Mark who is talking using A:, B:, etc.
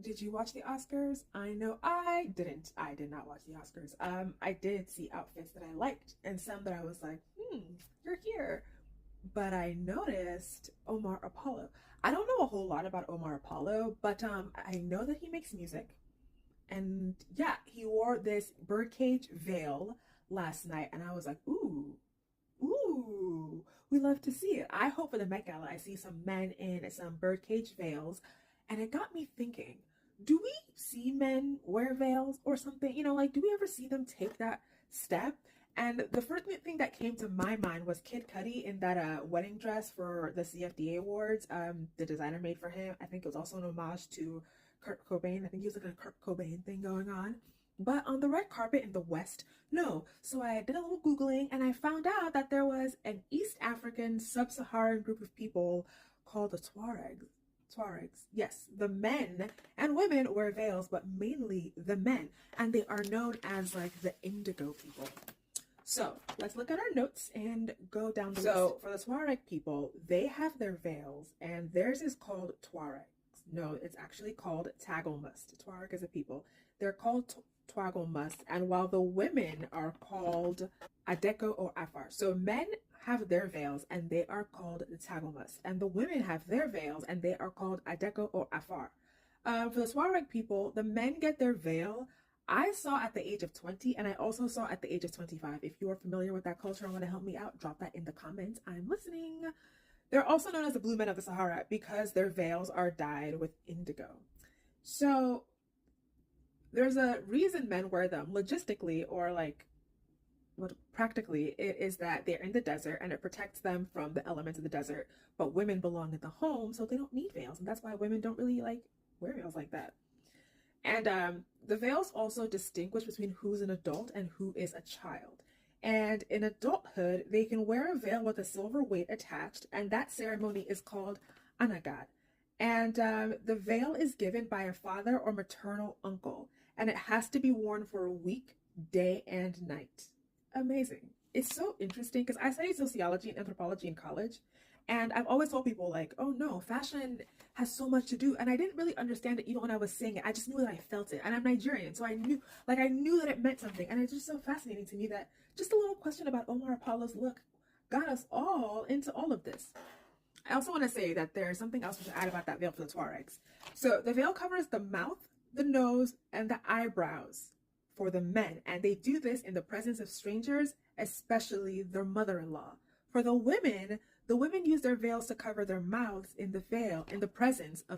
A: Did you watch the Oscars? I know I didn't. I did not watch the Oscars. I did see outfits that I liked and some that I was like, you're here. But I noticed Omar Apollo. I don't know a whole lot about Omar Apollo, but I know that he makes music. And yeah, he wore this birdcage veil last night, and I was like, ooh, we love to see it. I hope for the Met Gala I see some men in some birdcage veils, and it got me thinking, do we see men wear veils or something? Like, do we ever see them take that step? And the first thing that came to my mind was Kid Cudi in that wedding dress for the CFDA Awards. The designer made for him. I think it was also an homage to Kurt Cobain. I think he was like a Kurt Cobain thing going on. But on the red carpet in the West, no. So I did a little Googling and I found out that there was an East African sub-Saharan group of people called the Tuaregs. Tuaregs. Yes, the men and women wear veils, but mainly the men. And they are known as like the indigo people. So let's look at our notes and go down the list. So for the Tuareg people, they have their veils and theirs is called Tuaregs. No, it's actually called Tagelmust. Tuareg is a people. They're called Tagelmust. And while the women are called Adeko or Afar. So men have their veils and they are called the Tagelmust. And the women have their veils and they are called Adeko or Afar. For the Tuareg people, the men get their veil I saw at the age of 20 and I also saw at the age of 25. If you are familiar with that culture and want to help me out, drop that in the comments. I'm listening. They're also known as the Blue Men of the Sahara because their veils are dyed with indigo. So there's a reason men wear them logistically or like practically. It is that they're in the desert and it protects them from the elements of the desert. But women belong in the home, so they don't need veils. And that's why women don't really like wear veils like that. And the veils also distinguish between who's an adult and who is a child. And in adulthood, they can wear a veil with a silver weight attached, and that ceremony is called anagad. And the veil is given by a father or maternal uncle, and it has to be worn for a week, day and night. Amazing. It's so interesting because I studied sociology and anthropology in college, and I've always told people like, oh no, fashion has so much to do. And I didn't really understand it even when I was saying it. I just knew that I felt it. And I'm Nigerian, so I knew that it meant something. And it's just so fascinating to me that just a little question about Omar Apollo's look got us all into all of this. I also want to say that there's something else we should add about that veil for the Tuaregs. So the veil covers the mouth, the nose, and the eyebrows for the men. And they do this in the presence of strangers, especially their mother-in-law. For the women use their veils to cover their mouths in the veil in the presence of